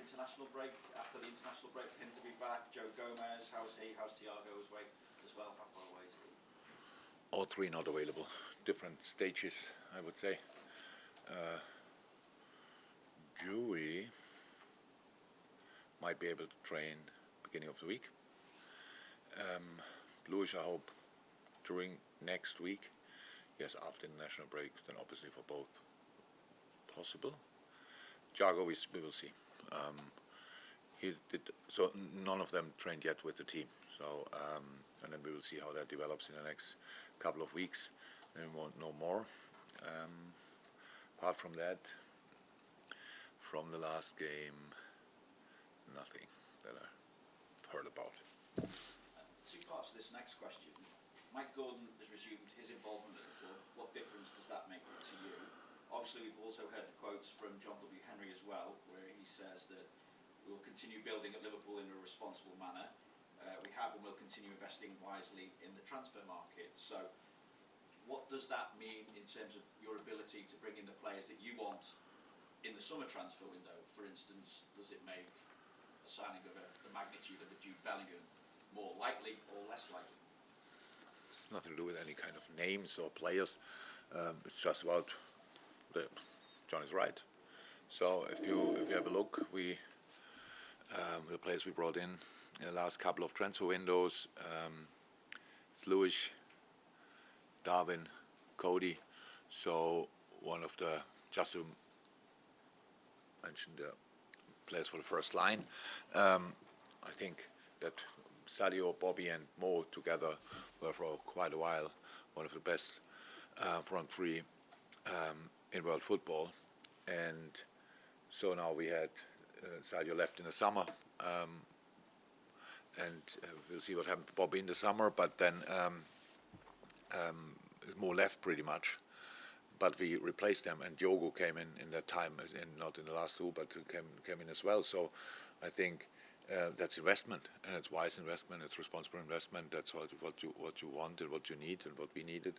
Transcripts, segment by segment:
international break, after the international break for him to be back? Joe Gomez, how's he? How's Thiago as well? How far away is he? All three not available. Different stages, I would say. Dewey might be able to train beginning of the week. Lewis, I hope during next week. Yes, after the national break, then obviously for both possible. Thiago, we will see. So none of them trained yet with the team. So and then we will see how that develops in the next couple of weeks. Then we won't know more. Apart from that, from the last game, nothing that I've heard about. Two parts to this next question. Mike Gordon has resumed his involvement at the club. What difference does that make to you? Obviously, we've also heard the quotes from John W. Henry as well, where he says that we will continue building at Liverpool in a responsible manner. We have and will continue investing wisely in the transfer market. So what does that mean in terms of your ability to bring in the players that you want in the summer transfer window? For instance, does it make a signing of the magnitude of a Jude Bellingham more likely or less likely? Nothing to do with any kind of names or players. It's just about John is right. So if you have a look, the players we brought in the last couple of transfer windows, it's Lewis, Darwin, Cody. So one of the, just to mention the players for the first line, I think that Sadio, Bobby and Mo together were for quite a while one of the best front three in world football. And so now we had Sadio left in the summer, and we'll see what happened to Bobby in the summer, but then Mo left pretty much. But we replaced them, and Diogo came in that time, not in the last two, but came in as well. So I think that's investment, and it's wise investment, it's responsible investment. That's what you wanted, what you need, and what we needed.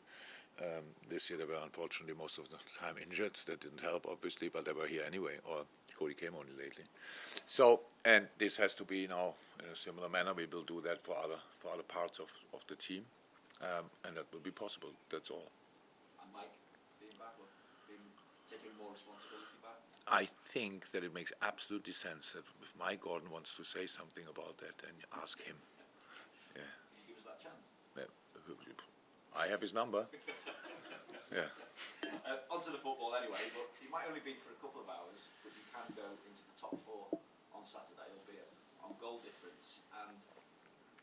This year they were unfortunately most of the time injured. That didn't help, obviously, but they were here anyway, or Cody came only lately. So, and this has to be now in a similar manner. We will do that for other parts of the team, and that will be possible. That's all. And Mike, being back, taking more responsibility back? I think that it makes absolutely sense that if Mike Gordon wants to say something about that, then you ask him. Yeah. Can you give us that chance? Yeah. I have his number. Yeah. Onto the football anyway, but it might only be for a couple of hours, but you can go into the top four on Saturday, albeit on goal difference. And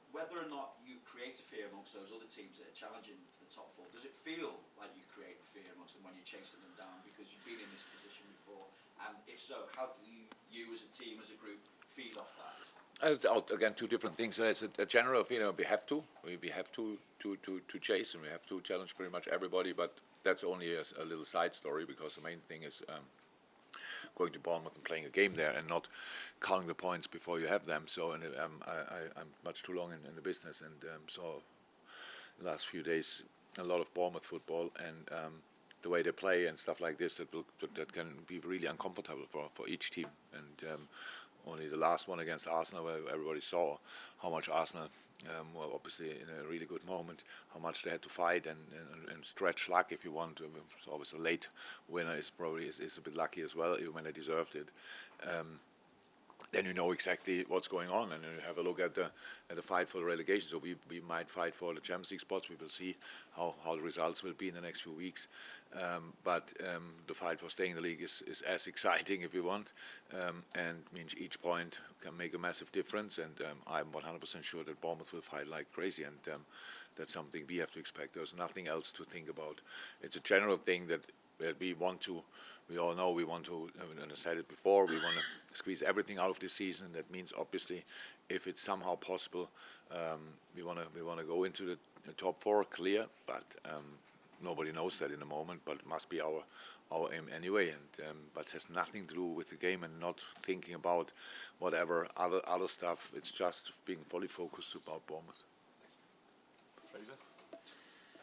whether or not you create a fear amongst those other teams that are challenging for the top four, does it feel like you create a fear amongst them when you're chasing them down because you've been in this position before? And if so, how do you as a team, as a group, feed off that? Again, two different things. So it's a general feeling we have to chase, and we have to challenge pretty much everybody. But that's only a little side story, because the main thing is going to Bournemouth and playing a game there, and not counting the points before you have them. So, and I'm much too long in the business, and so the last few days a lot of Bournemouth football, and the way they play and stuff like this, that can be really uncomfortable for each team. And only the last one against Arsenal, where everybody saw how much Arsenal were obviously in a really good moment, how much they had to fight and stretch luck, if you want. So obviously a late winner is probably is a bit lucky as well, even when they deserved it. Then you know exactly what's going on, and you have a look at the fight for the relegation. So we might fight for the Champions League spots. We will see how the results will be in the next few weeks. But the fight for staying in the league is as exciting, if you want, and means each point can make a massive difference. And I'm 100% sure that Bournemouth will fight like crazy, and that's something we have to expect. There's nothing else to think about. It's a general thing that we want to. We all know we want to, and I said it before, we want to squeeze everything out of this season. That means obviously, if it's somehow possible, we want to go into the top four clear. But nobody knows that in the moment. But it must be our aim anyway. And but it has nothing to do with the game, and not thinking about whatever other stuff. It's just being fully focused about Bournemouth. Fraser?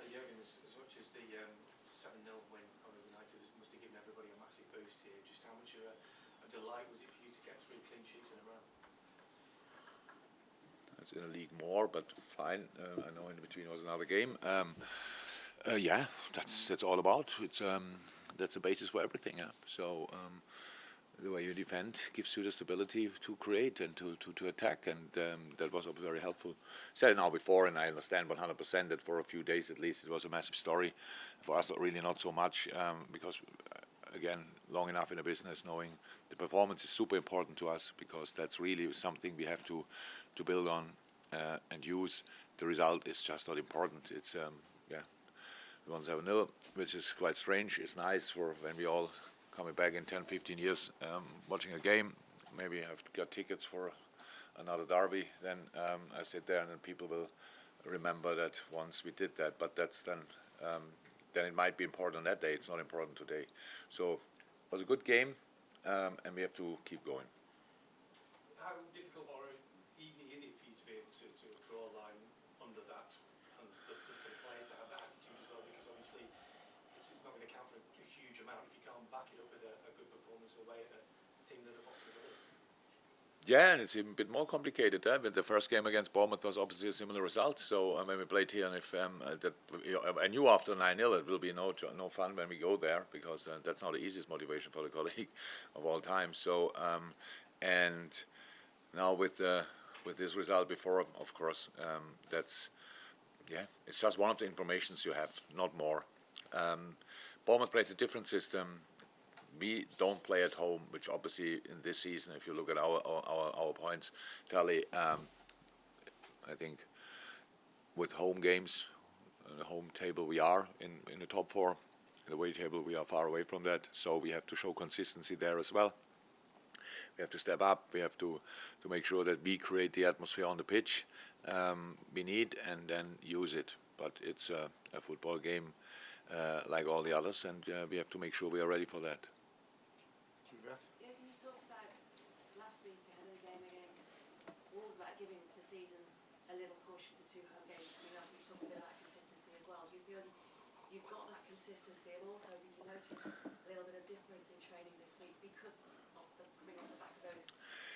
Jurgen, as much as the 7-0 win over United must have given everybody a massive boost here, just how much of a delight was it for you to get 3 clean sheets in a row? It's in a league more, but fine. I know in between was another game. Yeah, that's all about. It's that's the basis for everything. Yeah. So the way you defend gives you the stability to create and to attack, and that was very helpful. Said it now before, and I understand 100% that for a few days at least it was a massive story. For us, really not so much, because again, long enough in the business, knowing the performance is super important to us, because that's really something we have to build on and use. The result is just not important. It's yeah, we won 7-0, which is quite strange. It's nice for when we all coming back in 10, 15 years, watching a game. Maybe I've got tickets for another derby. Then I sit there, and then people will remember that once we did that. But that's then it might be important on that day. It's not important today. So it was a good game, and we have to keep going. How difficult or easy is it for you to be able to draw a line under that, and for the players to have that attitude as well? Because obviously it's not going to count for a huge amount if you can't back it up with a good performance away at a team that are bottom of the league. Yeah, and it's even a bit more complicated. But the first game against Bournemouth was obviously a similar result. So when we played here, and if I knew after 9-0 it will be no fun when we go there, because that's not the easiest motivation for the colleague of all time. So and now with this result before, of course, it's just one of the informations you have, not more. Bournemouth plays a different system. We don't play at home, which obviously in this season, if you look at our points tally, I think with home games, the home table we are in the top 4. In the away table we are far away from that, so we have to show consistency there as well. We have to step up. We have to make sure that we create the atmosphere on the pitch we need, and then use it. But it's a football game like all the others, and we have to make sure we are ready for that. Yeah, you talked about last week ahead of the game against Wolves about giving the season a little push with the 2 home games coming up. You talked a bit about consistency as well. Do you feel you've got that consistency, and also did you notice a little bit of difference in training this week because of coming off the back of those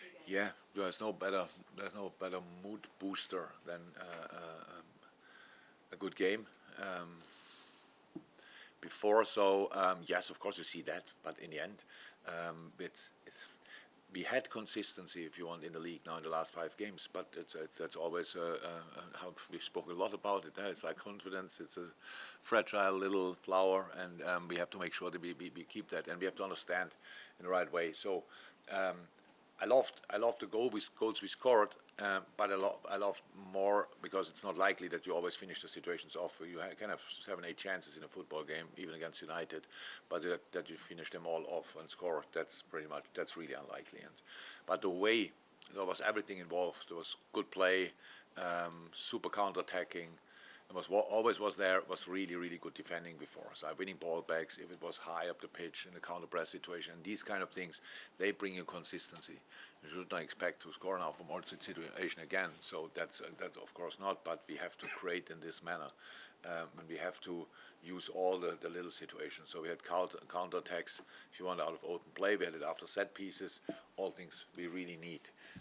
2 games? Yeah, there's no better mood booster than a good game. Before, so yes, of course you see that, but in the end, we had consistency, if you want, in the league now in the last 5 games. But that's always how we spoke a lot about it. It's like confidence. It's a fragile little flower, and we have to make sure that we keep that, and we have to understand in the right way. So I loved the goals we scored, but I loved more because it's not likely that you always finish the situations off. You can have 7, 8 chances in a football game, even against United, but that you finish them all off and score, that's really unlikely. But the way, there was everything involved. There was good play, super counter-attacking. It was really, really good defending before. So winning ball backs, if it was high up the pitch in the counter-press situation, these kind of things, they bring you consistency. You should not expect to score now from all situation again. So that's of course not, but we have to create in this manner. And we have to use all the little situations. So we had counter-attacks, if you want, out of open play. We had it after set pieces, all things we really need.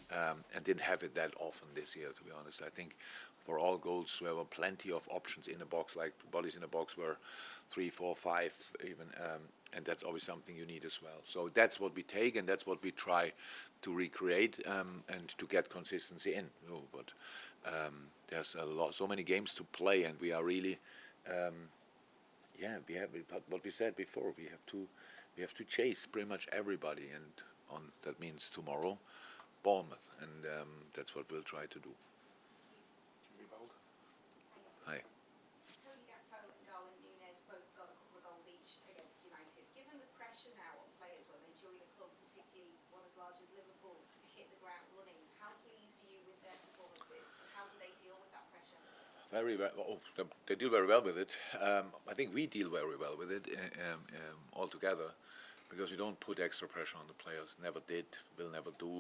And didn't have it that often this year, to be honest. I think for all goals, there were plenty of options in the box, like bodies in the box were 3, 4, 5 even, and that's always something you need as well. So that's what we take, and that's what we try to recreate and to get consistency in. But there's so many games to play, and we are really, we have what we said before. We have to chase pretty much everybody, and that means tomorrow, Bournemouth, and that's what we'll try to do. Hi. Both got a couple of goals each against United. Given the pressure now on players when they join a club, particularly one as large as Liverpool, to hit the ground running, how pleased are you with their performances, and how do they deal with that pressure? Very well. They deal very well with it. I think we deal very well with it altogether, because we don't put extra pressure on the players. Never did, will never do.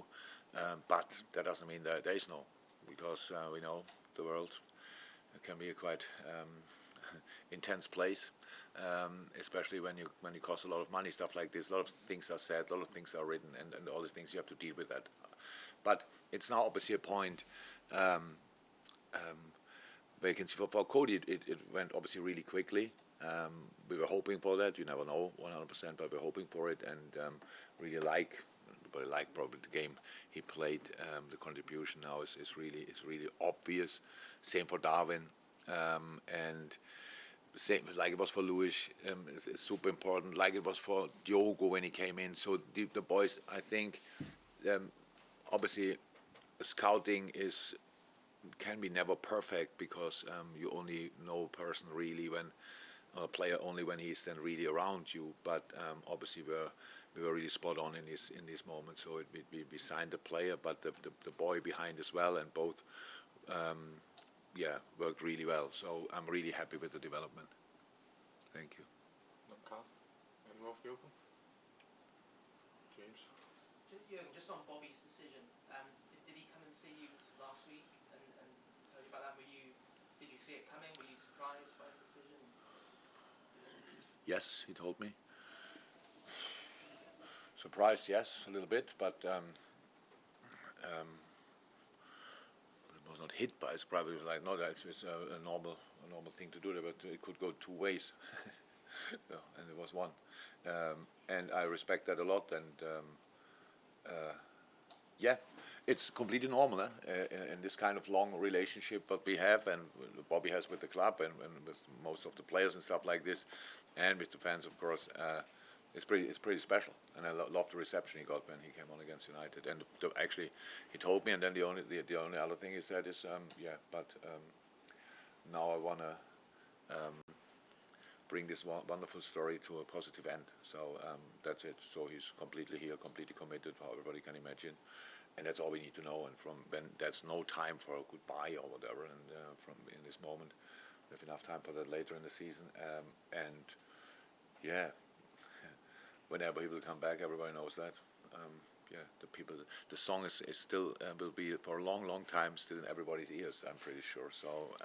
But that doesn't mean that there is no, because we know the world. It can be a quite intense place, especially when you cost a lot of money, stuff like this. A lot of things are said, a lot of things are written, and all these things you have to deal with that. But it's now obviously a point where you can see for Cody it went obviously really quickly. We were hoping for that. You never know 100%, but we're hoping for it, and really like probably the game he played. The contribution now is really obvious. Same for Darwin, and same like it was for Lewis. It's super important. Like it was for Diogo when he came in. So the boys, I think, obviously, scouting can be never perfect because you only know a person really when. A player only when he's then really around you, but obviously we were really spot on in these moments. So we signed the player, but the boy behind as well, and both worked really well. So I'm really happy with the development. Thank you. Carl, any more for you? James? Jurgen, just on Bobby's decision, did he come and see you last week and tell you about that? Did you see it coming? Were you surprised by his decision? Yes, he told me. Surprised, yes, a little bit, but it was not hit by surprise. It was like, no, that's a normal thing to do, but it could go two ways, and there was one, and I respect that a lot. And it's completely normal in this kind of long relationship what we have, and Bobby has with the club, and with most of the players and stuff like this, and with the fans, of course. It's pretty special, and I love the reception he got when he came on against United. And actually, he told me, and then the only other thing he said is, now I wanna bring this wonderful story to a positive end. So that's it. So he's completely here, completely committed, how everybody can imagine. And that's all we need to know. And from when there's no time for a goodbye or whatever, and from in this moment, we have enough time for that later in the season. Whenever he will come back, everybody knows that. The song is still will be for a long time still in everybody's ears. I'm pretty sure. So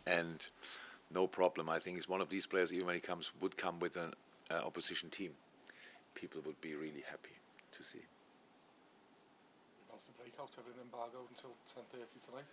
and no problem. I think he's one of these players. Even when he would come with an opposition team, people would be really happy to see. Wants to break out of an embargo until 10:30 tonight.